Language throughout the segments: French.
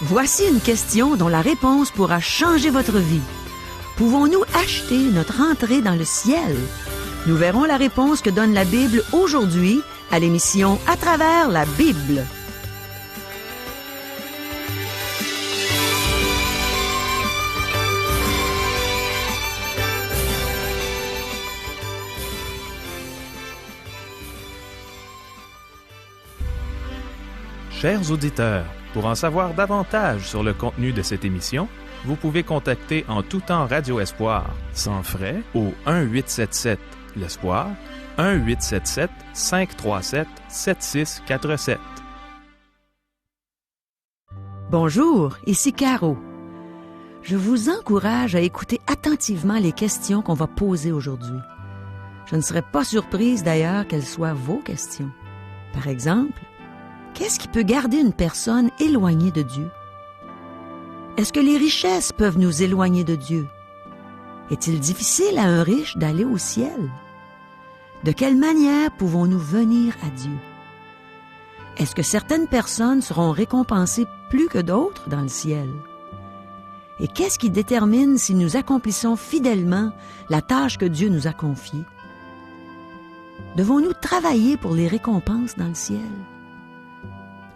Voici une question dont la réponse pourra changer votre vie. Pouvons-nous acheter notre entrée dans le ciel? Nous verrons la réponse que donne la Bible aujourd'hui à l'émission À travers la Bible. Chers auditeurs, pour en savoir davantage sur le contenu de cette émission, vous pouvez contacter en tout temps Radio Espoir, sans frais, au 1-877-L'Espoir, 1-877-537-7647. Bonjour, ici Caro. Je vous encourage à écouter attentivement les questions qu'on va poser aujourd'hui. Je ne serais pas surprise d'ailleurs qu'elles soient vos questions. Par exemple, qu'est-ce qui peut garder une personne éloignée de Dieu? Est-ce que les richesses peuvent nous éloigner de Dieu? Est-il difficile à un riche d'aller au ciel? De quelle manière pouvons-nous venir à Dieu? Est-ce que certaines personnes seront récompensées plus que d'autres dans le ciel? Et qu'est-ce qui détermine si nous accomplissons fidèlement la tâche que Dieu nous a confiée? Devons-nous travailler pour les récompenses dans le ciel?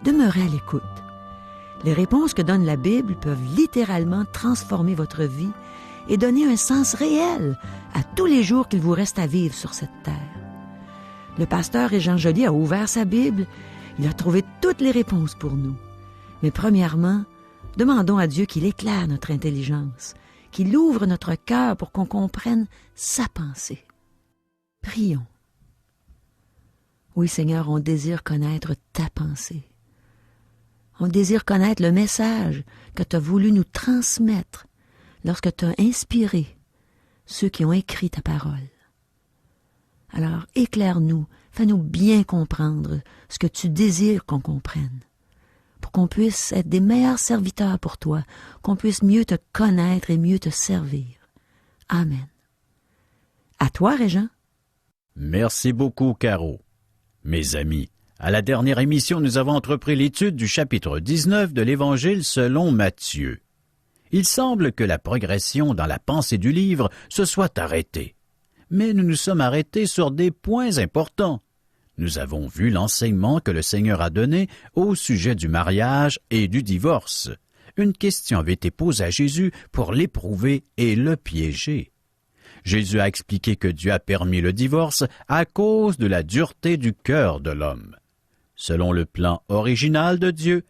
Demeurez à l'écoute. Les réponses que donne la Bible peuvent littéralement transformer votre vie et donner un sens réel à tous les jours qu'il vous reste à vivre sur cette terre. Le pasteur Régent Joly a ouvert sa Bible. Il a trouvé toutes les réponses pour nous. Mais premièrement, demandons à Dieu qu'il éclaire notre intelligence, qu'il ouvre notre cœur pour qu'on comprenne sa pensée. Prions. Oui, Seigneur, on désire connaître ta pensée. On désire connaître le message que tu as voulu nous transmettre lorsque tu as inspiré ceux qui ont écrit ta parole. Alors, éclaire-nous, fais-nous bien comprendre ce que tu désires qu'on comprenne, pour qu'on puisse être des meilleurs serviteurs pour toi, qu'on puisse mieux te connaître et mieux te servir. Amen. À toi, Régent. Merci beaucoup, Caro. Mes amis, à la dernière émission, nous avons entrepris l'étude du chapitre 19 de l'Évangile selon Matthieu. Il semble que la progression dans la pensée du livre se soit arrêtée. Mais nous nous sommes arrêtés sur des points importants. Nous avons vu l'enseignement que le Seigneur a donné au sujet du mariage et du divorce. Une question avait été posée à Jésus pour l'éprouver et le piéger. Jésus a expliqué que Dieu a permis le divorce à cause de la dureté du cœur de l'homme. Selon le plan original de Dieu,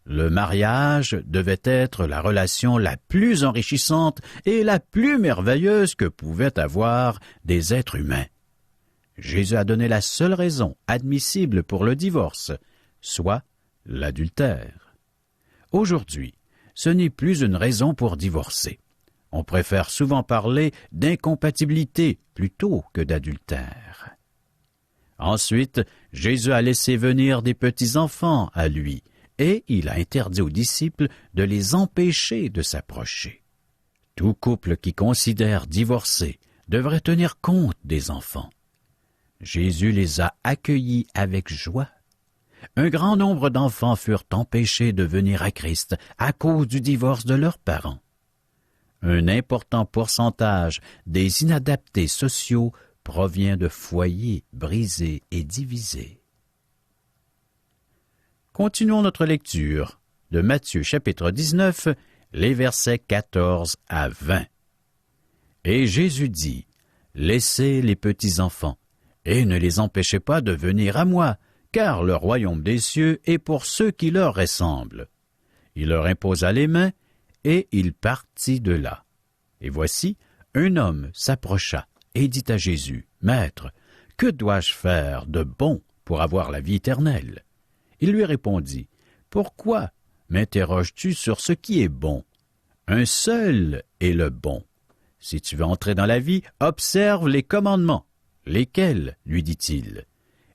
le mariage devait être la relation la plus enrichissante et la plus merveilleuse que pouvaient avoir des êtres humains. Jésus a donné la seule raison admissible pour le divorce, soit l'adultère. Aujourd'hui, ce n'est plus une raison pour divorcer. On préfère souvent parler d'incompatibilité plutôt que d'adultère. Ensuite, Jésus a laissé venir des petits-enfants à lui, et il a interdit aux disciples de les empêcher de s'approcher. Tout couple qui considère divorcer devrait tenir compte des enfants. Jésus les a accueillis avec joie. Un grand nombre d'enfants furent empêchés de venir à Christ à cause du divorce de leurs parents. Un important pourcentage des inadaptés sociaux provient de foyers brisés et divisés. Continuons notre lecture de Matthieu chapitre 19, les versets 14 à 20. Et Jésus dit, « Laissez les petits enfants, et ne les empêchez pas de venir à moi, car le royaume des cieux est pour ceux qui leur ressemblent. » Il leur imposa les mains, et il partit de là. Et voici, un homme s'approcha et dit à Jésus, « Maître, que dois-je faire de bon pour avoir la vie éternelle? » Il lui répondit, « Pourquoi m'interroges-tu sur ce qui est bon? Un seul est le bon. Si tu veux entrer dans la vie, observe les commandements. » « Lesquels? » lui dit-il.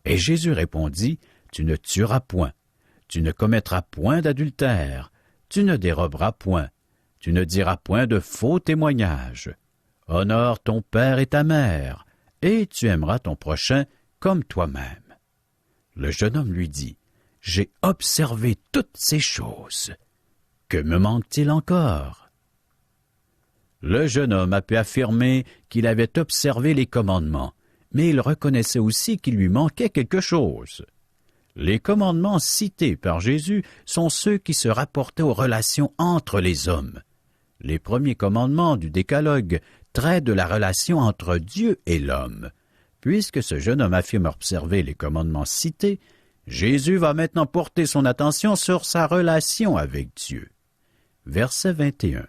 Et Jésus répondit, « Tu ne tueras point, tu ne commettras point d'adultère, tu ne déroberas point, tu ne diras point de faux témoignages. Honore ton père et ta mère, et tu aimeras ton prochain comme toi-même. » Le jeune homme lui dit, « J'ai observé toutes ces choses. Que me manque-t-il encore? » Le jeune homme a pu affirmer qu'il avait observé les commandements, mais il reconnaissait aussi qu'il lui manquait quelque chose. Les commandements cités par Jésus sont ceux qui se rapportaient aux relations entre les hommes. Les premiers commandements du Décalogue traitent de la relation entre Dieu et l'homme. Puisque ce jeune homme affirme observer les commandements cités, Jésus va maintenant porter son attention sur sa relation avec Dieu. Verset 21.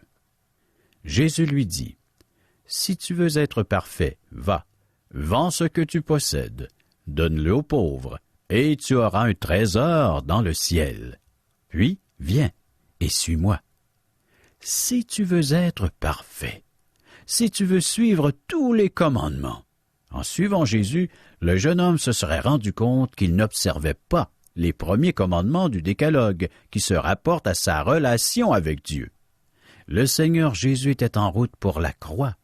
Jésus lui dit, « Si tu veux être parfait, va, vends ce que tu possèdes, donne-le aux pauvres, et tu auras un trésor dans le ciel. Puis, viens et suis-moi. » Si tu veux être parfait, si tu veux suivre tous les commandements, en suivant Jésus, le jeune homme se serait rendu compte qu'il n'observait pas les premiers commandements du Décalogue qui se rapportent à sa relation avec Dieu. Le Seigneur Jésus était en route pour la croix.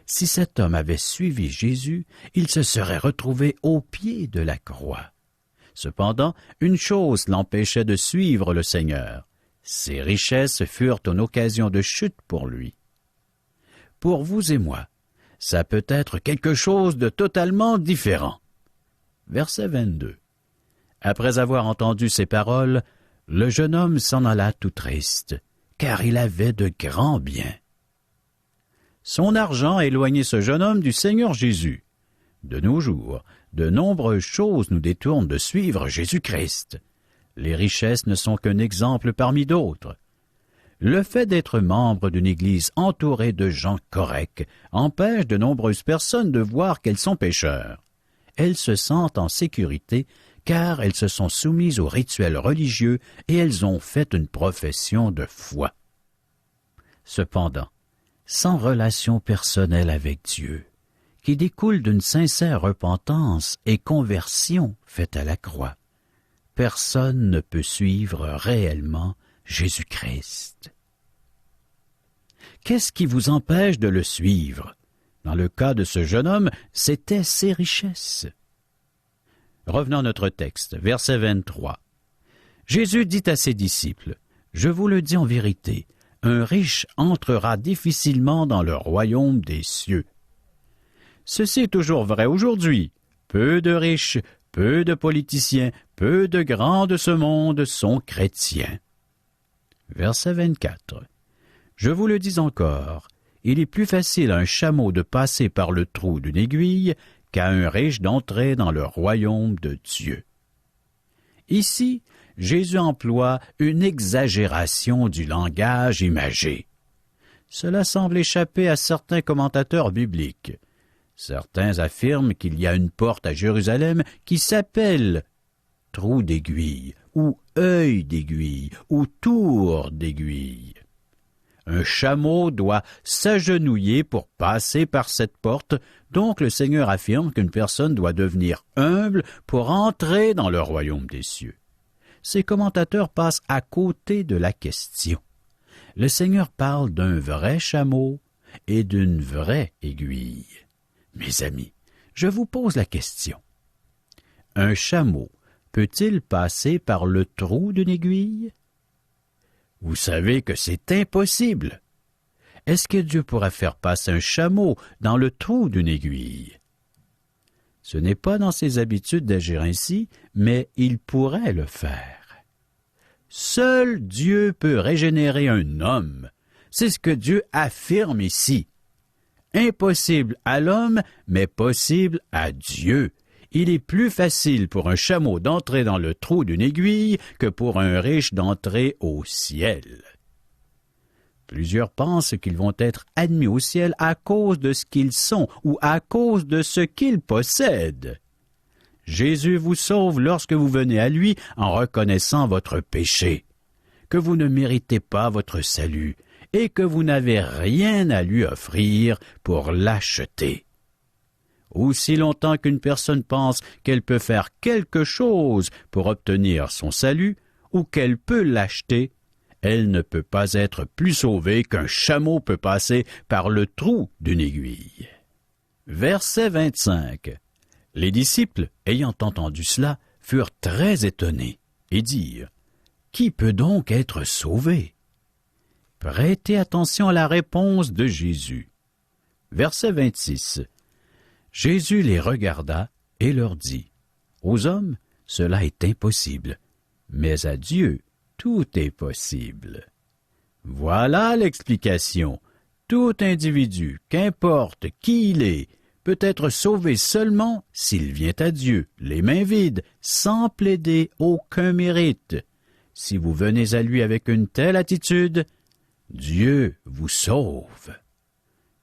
Si cet homme avait suivi Jésus, il se serait retrouvé au pied de la croix. Cependant, une chose l'empêchait de suivre le Seigneur. Ses richesses furent une occasion de chute pour lui. Pour vous et moi, ça peut être quelque chose de totalement différent. Verset 22. Après avoir entendu ces paroles, le jeune homme s'en alla tout triste, car il avait de grands biens. Son argent éloignait ce jeune homme du Seigneur Jésus. De nos jours, de nombreuses choses nous détournent de suivre Jésus-Christ. Les richesses ne sont qu'un exemple parmi d'autres. Le fait d'être membre d'une Église entourée de gens corrects empêche de nombreuses personnes de voir qu'elles sont pécheurs. Elles se sentent en sécurité car elles se sont soumises aux rituels religieux et elles ont fait une profession de foi. Cependant, sans relation personnelle avec Dieu, qui découle d'une sincère repentance et conversion faite à la croix, personne ne peut suivre réellement Jésus-Christ. Qu'est-ce qui vous empêche de le suivre? Dans le cas de ce jeune homme, c'était ses richesses. Revenons à notre texte, verset 23. Jésus dit à ses disciples, « Je vous le dis en vérité, un riche entrera difficilement dans le royaume des cieux. » Ceci est toujours vrai aujourd'hui. Peu de riches, peu de politiciens, peu de grands de ce monde sont chrétiens. Verset 24. Je vous le dis encore, il est plus facile à un chameau de passer par le trou d'une aiguille qu'à un riche d'entrer dans le royaume de Dieu. Ici, Jésus emploie une exagération du langage imagé. Cela semble échapper à certains commentateurs bibliques. Certains affirment qu'il y a une porte à Jérusalem qui s'appelle trou d'aiguille, ou œil d'aiguille, ou tour d'aiguille. Un chameau doit s'agenouiller pour passer par cette porte, donc le Seigneur affirme qu'une personne doit devenir humble pour entrer dans le royaume des cieux. Ces commentateurs passent à côté de la question. Le Seigneur parle d'un vrai chameau et d'une vraie aiguille. Mes amis, je vous pose la question. Un chameau peut-il passer par le trou d'une aiguille? Vous savez que c'est impossible. Est-ce que Dieu pourra faire passer un chameau dans le trou d'une aiguille? Ce n'est pas dans ses habitudes d'agir ainsi, mais il pourrait le faire. Seul Dieu peut régénérer un homme. C'est ce que Dieu affirme ici. Impossible à l'homme, mais possible à Dieu. Il est plus facile pour un chameau d'entrer dans le trou d'une aiguille que pour un riche d'entrer au ciel. Plusieurs pensent qu'ils vont être admis au ciel à cause de ce qu'ils sont ou à cause de ce qu'ils possèdent. Jésus vous sauve lorsque vous venez à lui en reconnaissant votre péché, que vous ne méritez pas votre salut et que vous n'avez rien à lui offrir pour l'acheter. Aussi longtemps qu'une personne pense qu'elle peut faire quelque chose pour obtenir son salut ou qu'elle peut l'acheter, elle ne peut pas être plus sauvée qu'un chameau peut passer par le trou d'une aiguille. Verset 25. Les disciples, ayant entendu cela, furent très étonnés et dirent « Qui peut donc être sauvé ?» Prêtez attention à la réponse de Jésus. Verset 26. Jésus les regarda et leur dit, « Aux hommes, cela est impossible, mais à Dieu, tout est possible. » Voilà l'explication. Tout individu, qu'importe qui il est, peut être sauvé seulement s'il vient à Dieu, les mains vides, sans plaider aucun mérite. Si vous venez à lui avec une telle attitude, Dieu vous sauve.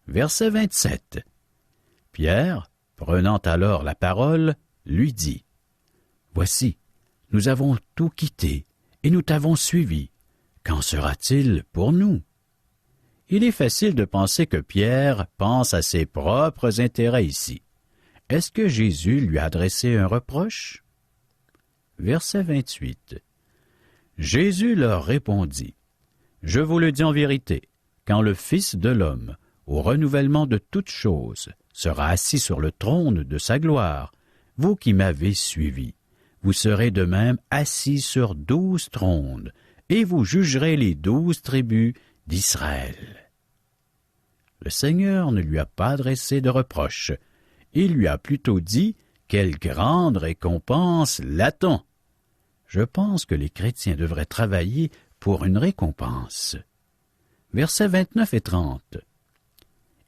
Verset 27. Pierre, prenant alors la parole, lui dit, « Voici, nous avons tout quitté et nous t'avons suivi. Qu'en sera-t-il pour nous? » Il est facile de penser que Pierre pense à ses propres intérêts ici. Est-ce que Jésus lui a adressé un reproche? Verset 28. Jésus leur répondit, « Je vous le dis en vérité, quand le Fils de l'homme, au renouvellement de toutes choses, sera assis sur le trône de sa gloire, vous qui m'avez suivi, vous serez de même assis sur 12 trônes, et vous jugerez les 12 tribus d'Israël. » Le Seigneur ne lui a pas adressé de reproche. Il lui a plutôt dit quelle grande récompense l'attend. Je pense que les chrétiens devraient travailler pour une récompense. Versets 29 et 30.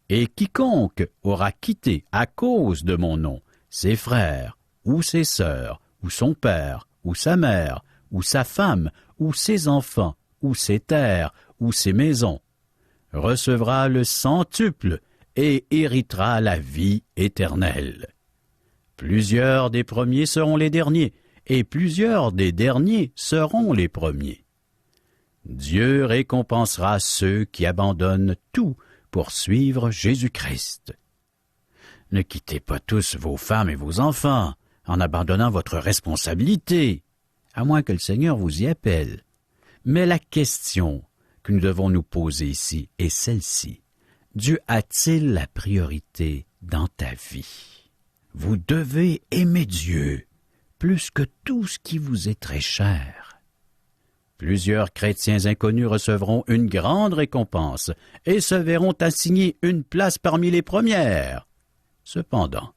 Et quiconque aura quitté à cause de mon nom ses frères, ou ses sœurs, ou son père, ou sa mère, ou sa femme, ou ses enfants, ou ses terres, ou ses maisons, recevra le centuple et héritera la vie éternelle. Plusieurs des premiers seront les derniers, et plusieurs des derniers seront les premiers. Dieu récompensera ceux qui abandonnent tout pour suivre Jésus-Christ. Ne quittez pas tous vos femmes et vos enfants en abandonnant votre responsabilité, à moins que le Seigneur vous y appelle. Mais la question que nous devons nous poser ici est celle-ci. Dieu a-t-il la priorité dans ta vie? Vous devez aimer Dieu plus que tout ce qui vous est très cher. Plusieurs chrétiens inconnus recevront une grande récompense et se verront assigner une place parmi les premières. Cependant,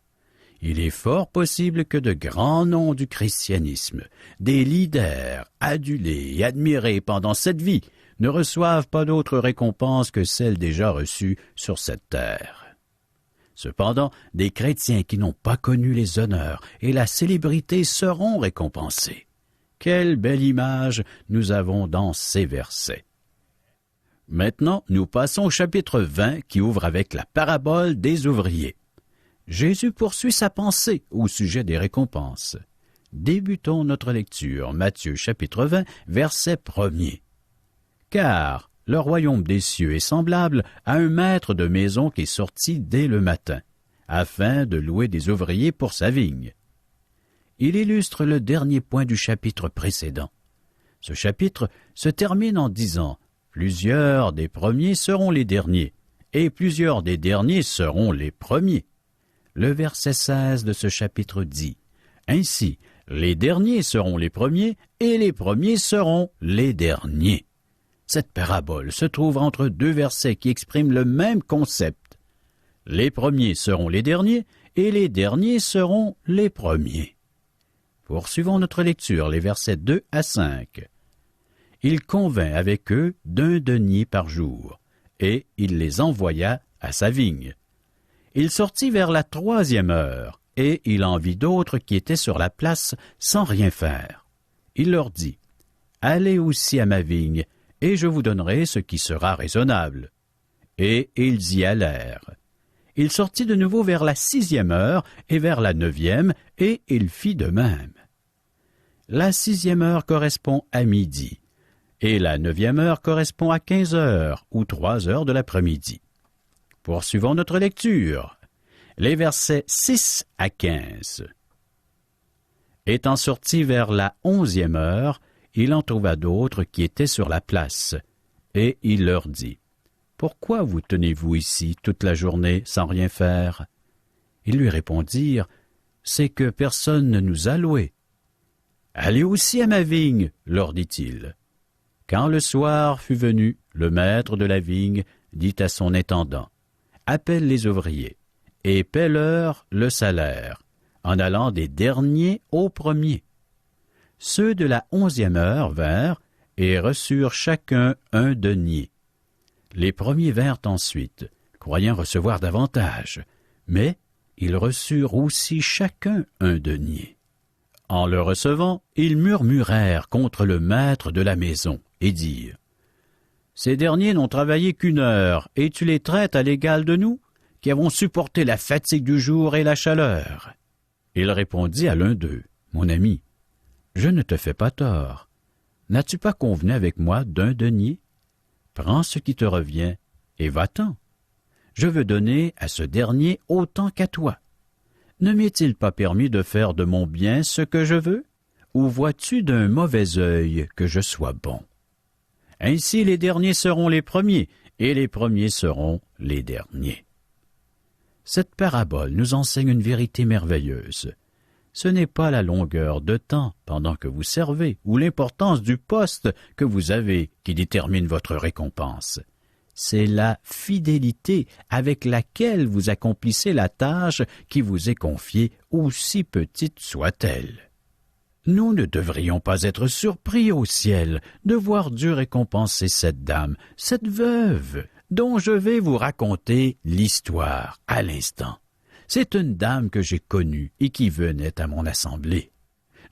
il est fort possible que de grands noms du christianisme, des leaders adulés et admirés pendant cette vie, ne reçoivent pas d'autre récompense que celle déjà reçue sur cette terre. Cependant, des chrétiens qui n'ont pas connu les honneurs et la célébrité seront récompensés. Quelle belle image nous avons dans ces versets. Maintenant, nous passons au chapitre 20 qui ouvre avec la parabole des ouvriers. Jésus poursuit sa pensée au sujet des récompenses. Débutons notre lecture, Matthieu chapitre 20, verset 1er. Car le royaume des cieux est semblable à un maître de maison qui est sorti dès le matin, afin de louer des ouvriers pour sa vigne. Il illustre le dernier point du chapitre précédent. Ce chapitre se termine en disant « Plusieurs des premiers seront les derniers, et plusieurs des derniers seront les premiers. » Le verset 16 de ce chapitre dit « Ainsi, les derniers seront les premiers, et les premiers seront les derniers. » Cette parabole se trouve entre deux versets qui expriment le même concept. Les premiers seront les derniers, et les derniers seront les premiers. Poursuivons notre lecture, les versets 2 à 5. Il convint avec eux d'1 denier par jour, et il les envoya à sa vigne. Il sortit vers la 3e heure, et il en vit d'autres qui étaient sur la place sans rien faire. Il leur dit, « Allez aussi à ma vigne, et je vous donnerai ce qui sera raisonnable. » Et ils y allèrent. Il sortit de nouveau vers la 6e heure et vers la 9e, et il fit de même. La 6e heure correspond à midi, et la 9e heure correspond à 15 heures ou 3 heures de l'après-midi. Poursuivons notre lecture. Les versets 6 à 15. Étant sorti vers la 11e heure, il en trouva d'autres qui étaient sur la place, et il leur dit, « Pourquoi vous tenez-vous ici toute la journée sans rien faire? » Ils lui répondirent, « C'est que personne ne nous a loués. »« Allez aussi à ma vigne, leur dit-il. Quand le soir fut venu, le maître de la vigne dit à son intendant, « Appelle les ouvriers, et paie-leur le salaire, en allant des derniers aux premiers. » Ceux de la 11e heure vinrent et reçurent chacun un denier. Les premiers vinrent ensuite, croyant recevoir davantage, mais ils reçurent aussi chacun un denier. En le recevant, ils murmurèrent contre le maître de la maison et dirent, « Ces derniers n'ont travaillé qu'1 heure, et tu les traites à l'égal de nous, qui avons supporté la fatigue du jour et la chaleur. » Il répondit à l'un d'eux, « Mon ami, je ne te fais pas tort. N'as-tu pas convenu avec moi d'1 denier? Prends ce qui te revient et va-t'en. Je veux donner à ce dernier autant qu'à toi. Ne m'est-il pas permis de faire de mon bien ce que je veux? Ou vois-tu d'un mauvais œil que je sois bon? Ainsi les derniers seront les premiers, et les premiers seront les derniers. » Cette parabole nous enseigne une vérité merveilleuse. Ce n'est pas la longueur de temps pendant que vous servez ou l'importance du poste que vous avez qui détermine votre récompense. C'est la fidélité avec laquelle vous accomplissez la tâche qui vous est confiée, aussi petite soit-elle. Nous ne devrions pas être surpris au ciel de voir Dieu récompenser cette dame, cette veuve, dont je vais vous raconter l'histoire à l'instant. C'est une dame que j'ai connue et qui venait à mon assemblée.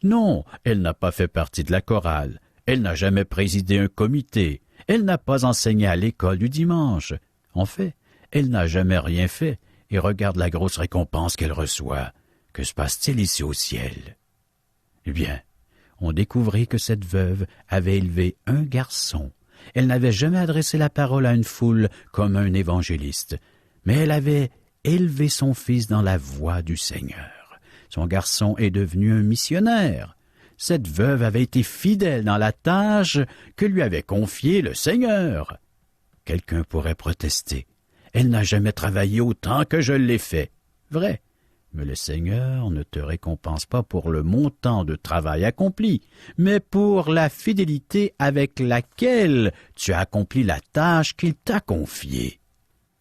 Non, elle n'a pas fait partie de la chorale, elle n'a jamais présidé un comité, elle n'a pas enseigné à l'école du dimanche. En fait, elle n'a jamais rien fait et regarde la grosse récompense qu'elle reçoit. Que se passe-t-il ici au ciel? Eh bien, on découvrit que cette veuve avait élevé un garçon. Elle n'avait jamais adressé la parole à une foule comme un évangéliste, mais elle avait élevé son fils dans la voie du Seigneur. Son garçon est devenu un missionnaire. Cette veuve avait été fidèle dans la tâche que lui avait confiée le Seigneur. Quelqu'un pourrait protester. Elle n'a jamais travaillé autant que je l'ai fait. Vrai, mais le Seigneur ne te récompense pas pour le montant de travail accompli, mais pour la fidélité avec laquelle tu as accompli la tâche qu'il t'a confiée.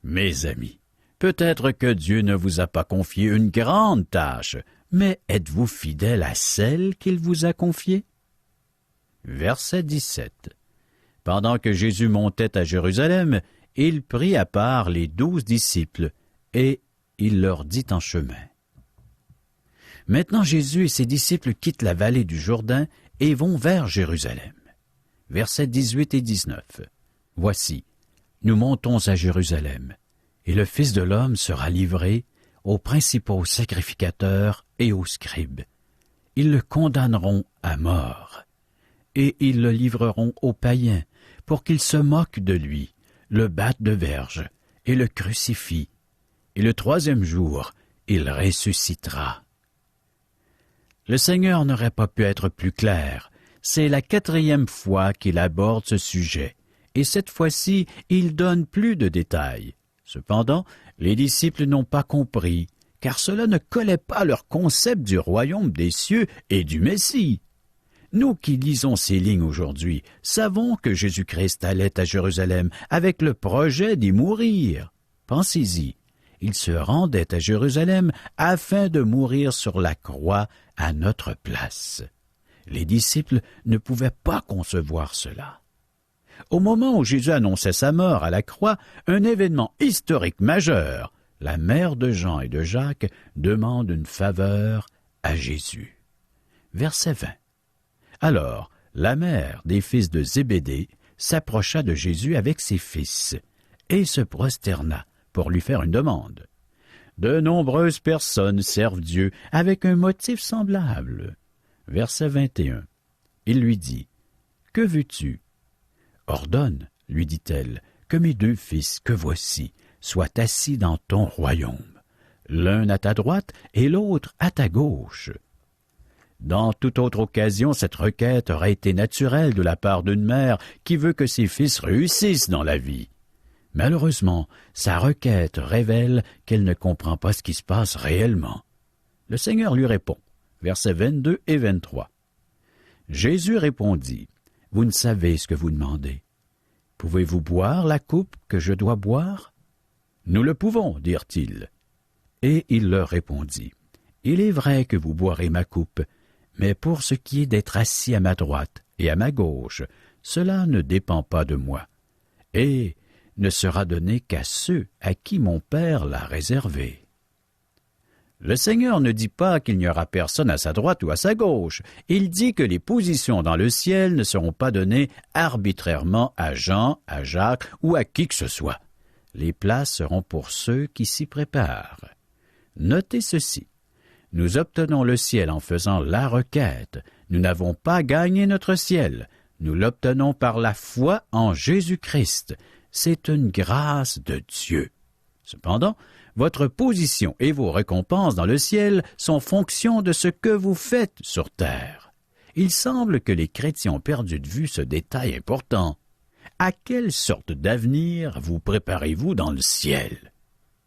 Mes amis, peut-être que Dieu ne vous a pas confié une grande tâche, mais êtes-vous fidèle à celle qu'il vous a confiée? Verset 17. Pendant que Jésus montait à Jérusalem, il prit à part les 12 disciples, et il leur dit en chemin. Maintenant Jésus et ses disciples quittent la vallée du Jourdain et vont vers Jérusalem. Versets 18 et 19. Voici, nous montons à Jérusalem, et le Fils de l'homme sera livré aux principaux sacrificateurs et aux scribes. Ils le condamneront à mort, et ils le livreront aux païens, pour qu'ils se moquent de lui, le battent de verge, et le crucifient. Et le 3e jour, il ressuscitera. Le Seigneur n'aurait pas pu être plus clair. C'est la 4e fois qu'il aborde ce sujet, et cette fois-ci, il donne plus de détails. Cependant, les disciples n'ont pas compris, car cela ne collait pas à leur concept du royaume des cieux et du Messie. Nous qui lisons ces lignes aujourd'hui, savons que Jésus-Christ allait à Jérusalem avec le projet d'y mourir. Pensez-y, il se rendait à Jérusalem afin de mourir sur la croix à notre place. Les disciples ne pouvaient pas concevoir cela. Au moment où Jésus annonçait sa mort à la croix, un événement historique majeur, la mère de Jean et de Jacques demande une faveur à Jésus. Verset 20. Alors, la mère des fils de Zébédée s'approcha de Jésus avec ses fils et se prosterna pour lui faire une demande. De nombreuses personnes servent Dieu avec un motif semblable. Verset 21. Il lui dit, « Que veux-tu? » « Ordonne, lui dit-elle, que mes 2 fils que voici soient assis dans ton royaume, l'un à ta droite et l'autre à ta gauche. » Dans toute autre occasion, cette requête aurait été naturelle de la part d'une mère qui veut que ses fils réussissent dans la vie. Malheureusement, sa requête révèle qu'elle ne comprend pas ce qui se passe réellement. Le Seigneur lui répond, versets 22 et 23. Jésus répondit, « vous ne savez ce que vous demandez. Pouvez-vous boire la coupe que je dois boire? Nous le pouvons, dirent-ils. Et il leur répondit, il est vrai que vous boirez ma coupe, mais pour ce qui est d'être assis à ma droite et à ma gauche, cela ne dépend pas de moi, et ne sera donné qu'à ceux à qui mon Père l'a réservé. Le Seigneur ne dit pas qu'il n'y aura personne à sa droite ou à sa gauche. Il dit que les positions dans le ciel ne seront pas données arbitrairement à Jean, à Jacques ou à qui que ce soit. Les places seront pour ceux qui s'y préparent. Notez ceci. Nous obtenons le ciel en faisant la requête. Nous n'avons pas gagné notre ciel. Nous l'obtenons par la foi en Jésus-Christ. C'est une grâce de Dieu. Cependant, votre position et vos récompenses dans le ciel sont fonction de ce que vous faites sur terre. Il semble que les chrétiens ont perdu de vue ce détail important. À quelle sorte d'avenir vous préparez-vous dans le ciel?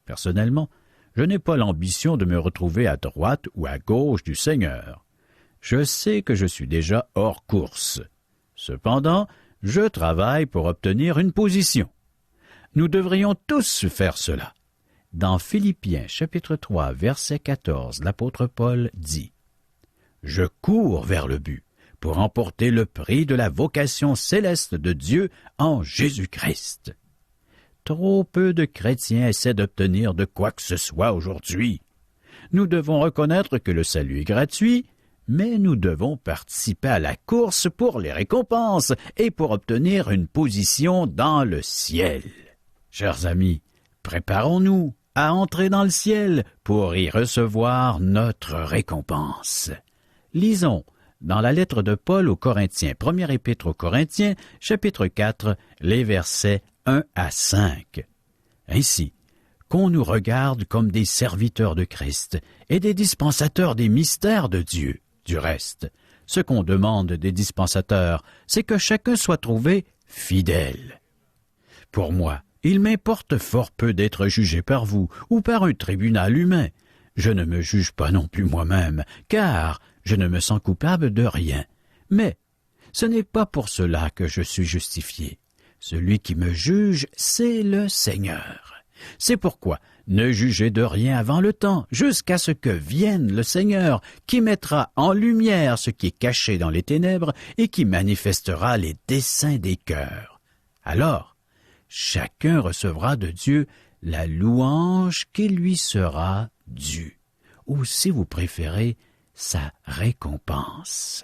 Personnellement, je n'ai pas l'ambition de me retrouver à droite ou à gauche du Seigneur. Je sais que je suis déjà hors course. Cependant, je travaille pour obtenir une position. Nous devrions tous faire cela. Dans Philippiens chapitre 3, verset 14, l'apôtre Paul dit « Je cours vers le but pour emporter le prix de la vocation céleste de Dieu en Jésus-Christ. » Trop peu de chrétiens essaient d'obtenir de quoi que ce soit aujourd'hui. Nous devons reconnaître que le salut est gratuit, mais nous devons participer à la course pour les récompenses et pour obtenir une position dans le ciel. Chers amis, préparons-nous à entrer dans le ciel pour y recevoir notre récompense. Lisons dans la lettre de Paul aux Corinthiens, première épître aux Corinthiens, chapitre 4, les versets 1 à 5. Ainsi, qu'on nous regarde comme des serviteurs de Christ et des dispensateurs des mystères de Dieu. Du reste, ce qu'on demande des dispensateurs, c'est que chacun soit trouvé fidèle. Pour moi, il m'importe fort peu d'être jugé par vous ou par un tribunal humain. Je ne me juge pas non plus moi-même, car je ne me sens coupable de rien. Mais ce n'est pas pour cela que je suis justifié. Celui qui me juge, c'est le Seigneur. C'est pourquoi ne jugez de rien avant le temps, jusqu'à ce que vienne le Seigneur, qui mettra en lumière ce qui est caché dans les ténèbres et qui manifestera les desseins des cœurs. Alors, chacun recevra de Dieu la louange qui lui sera due, ou si vous préférez, sa récompense.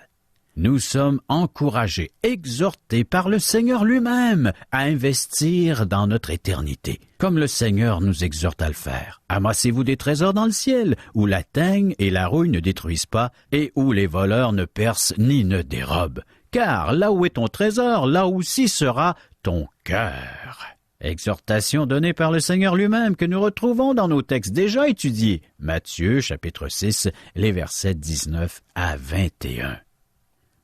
Nous sommes encouragés, exhortés par le Seigneur lui-même à investir dans notre éternité, comme le Seigneur nous exhorte à le faire. Amassez-vous des trésors dans le ciel, où la teigne et la rouille ne détruisent pas, et où les voleurs ne percent ni ne dérobent. Car là où est ton trésor, là aussi sera ton cœur. Exhortation donnée par le Seigneur lui-même que nous retrouvons dans nos textes déjà étudiés. Matthieu, chapitre 6, les versets 19 à 21.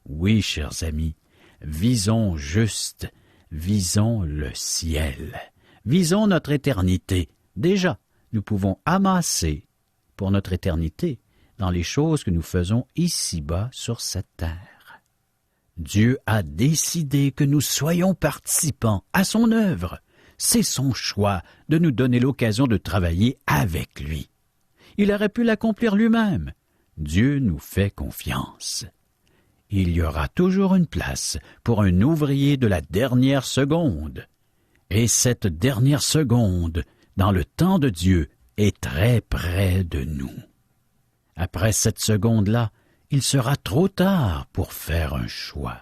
Oui, chers amis, visons juste, visons le ciel, visons notre éternité. Déjà, nous pouvons amasser pour notre éternité dans les choses que nous faisons ici-bas sur cette terre. Dieu a décidé que nous soyons participants à son œuvre. C'est son choix de nous donner l'occasion de travailler avec lui. Il aurait pu l'accomplir lui-même. Dieu nous fait confiance. Il y aura toujours une place pour un ouvrier de la dernière seconde. Et cette dernière seconde, dans le temps de Dieu, est très près de nous. Après cette seconde-là, il sera trop tard pour faire un choix.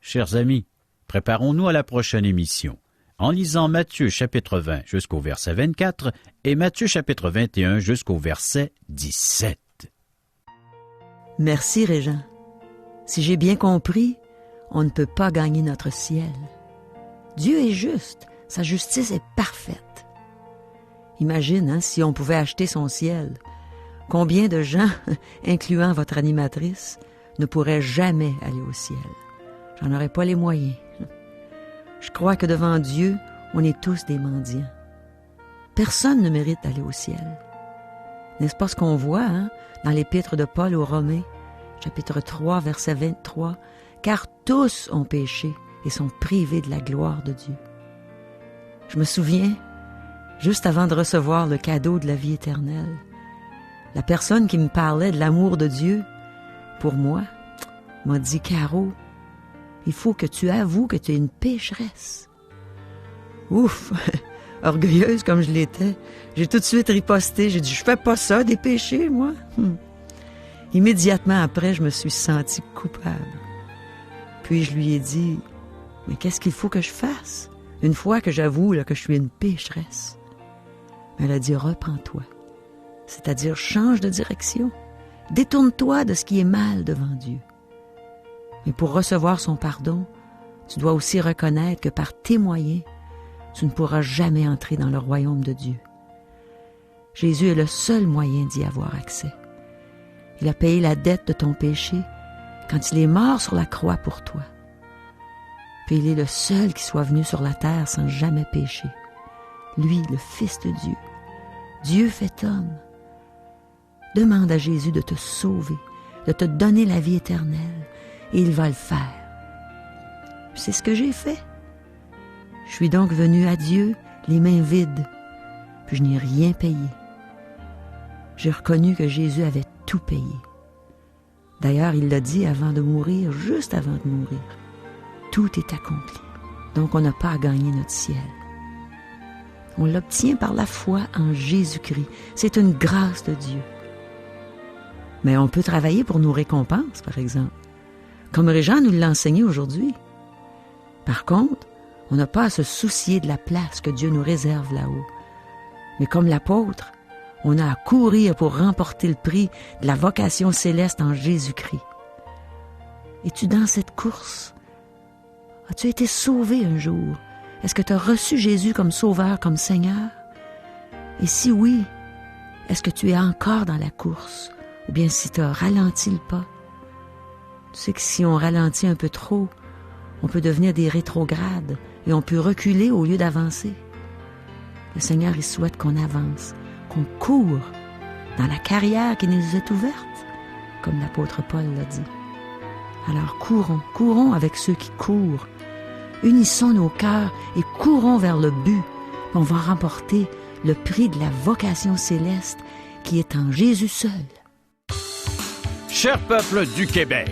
Chers amis, préparons-nous à la prochaine émission en lisant Matthieu chapitre 20 jusqu'au verset 24 et Matthieu chapitre 21 jusqu'au verset 17. Merci, Régent. Si j'ai bien compris, on ne peut pas gagner notre ciel. Dieu est juste, sa justice est parfaite. Imagine si on pouvait acheter son ciel. Combien de gens, incluant votre animatrice, ne pourraient jamais aller au ciel? J'en aurais pas les moyens. Je crois que devant Dieu, on est tous des mendiants. Personne ne mérite d'aller au ciel. N'est-ce pas ce qu'on voit dans l'épître de Paul aux Romains, chapitre 3, verset 23, car tous ont péché et sont privés de la gloire de Dieu. Je me souviens, juste avant de recevoir le cadeau de la vie éternelle, la personne qui me parlait de l'amour de Dieu, pour moi, m'a dit « Caro, il faut que tu avoues que tu es une pécheresse. » Ouf! Orgueilleuse comme je l'étais, j'ai tout de suite riposté. J'ai dit « Je fais pas ça, des péchés, moi. » Immédiatement après, je me suis sentie coupable. Puis je lui ai dit « Mais qu'est-ce qu'il faut que je fasse, une fois que j'avoue là, que je suis une pécheresse? » Elle a dit « Reprends-toi. » C'est-à-dire, change de direction. Détourne-toi de ce qui est mal devant Dieu. Mais pour recevoir son pardon, tu dois aussi reconnaître que par tes moyens, tu ne pourras jamais entrer dans le royaume de Dieu. Jésus est le seul moyen d'y avoir accès. Il a payé la dette de ton péché quand il est mort sur la croix pour toi. Puis il est le seul qui soit venu sur la terre sans jamais pécher. Lui, le Fils de Dieu, Dieu fait homme. Demande à Jésus de te sauver, de te donner la vie éternelle, et il va le faire. C'est ce que j'ai fait. Je suis donc venu à Dieu les mains vides, puis je n'ai rien payé. J'ai reconnu que Jésus avait tout payé. D'ailleurs, il l'a dit avant de mourir, juste avant de mourir. Tout est accompli. Donc on n'a pas à gagner notre ciel. On l'obtient par la foi en Jésus-Christ. C'est une grâce de Dieu. Mais on peut travailler pour nos récompenses, par exemple, comme Régent nous l'a enseigné aujourd'hui. Par contre, on n'a pas à se soucier de la place que Dieu nous réserve là-haut. Mais comme l'apôtre, on a à courir pour remporter le prix de la vocation céleste en Jésus-Christ. Es-tu dans cette course? As-tu été sauvé un jour? Est-ce que tu as reçu Jésus comme sauveur, comme Seigneur? Et si oui, est-ce que tu es encore dans la course? Ou bien si tu as ralenti le pas? Tu sais que si on ralentit un peu trop, on peut devenir des rétrogrades et on peut reculer au lieu d'avancer. Le Seigneur, il souhaite qu'on avance, qu'on court dans la carrière qui nous est ouverte, comme l'apôtre Paul l'a dit. Alors courons avec ceux qui courent. Unissons nos cœurs et courons vers le but. On va remporter le prix de la vocation céleste qui est en Jésus seul. Cher peuple du Québec,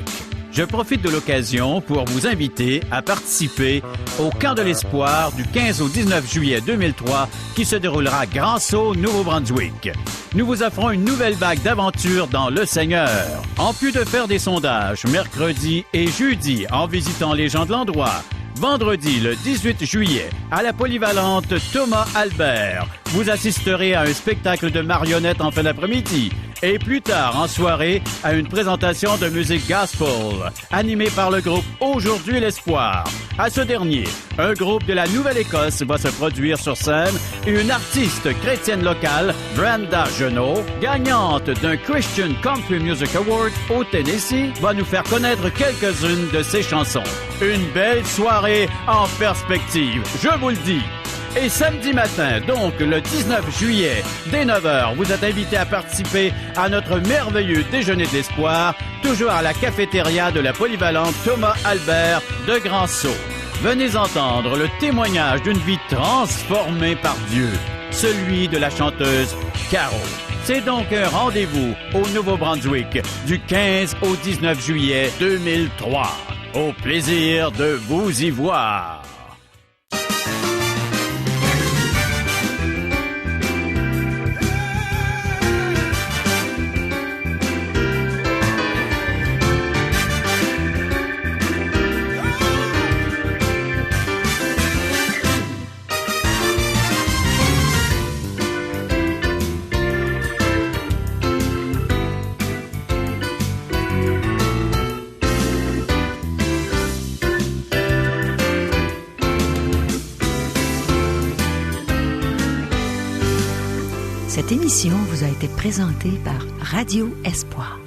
je profite de l'occasion pour vous inviter à participer au Camp de l'Espoir du 15 au 19 juillet 2003 qui se déroulera à Grand-Sault, Nouveau-Brunswick. Nous vous offrons une nouvelle vague d'aventures dans le Seigneur. En plus de faire des sondages mercredi et jeudi en visitant les gens de l'endroit, vendredi le 18 juillet, à la polyvalente Thomas Albert, vous assisterez à un spectacle de marionnettes en fin d'après-midi et plus tard en soirée à une présentation de musique gospel animée par le groupe Aujourd'hui l'Espoir. À ce dernier, un groupe de la Nouvelle-Écosse va se produire sur scène et une artiste chrétienne locale, Brenda Genot, gagnante d'un Christian Country Music Award au Tennessee, va nous faire connaître quelques-unes de ses chansons. Une belle soirée en perspective, je vous le dis. Et samedi matin, donc le 19 juillet, dès 9h, vous êtes invités à participer à notre merveilleux déjeuner d'espoir, toujours à la cafétéria de la polyvalente Thomas Albert de Grand-Sault. Venez entendre le témoignage d'une vie transformée par Dieu, celui de la chanteuse Caro. C'est donc un rendez-vous au Nouveau-Brunswick du 15 au 19 juillet 2003. Au plaisir de vous y voir. Cette émission vous a été présentée par Radio Espoir.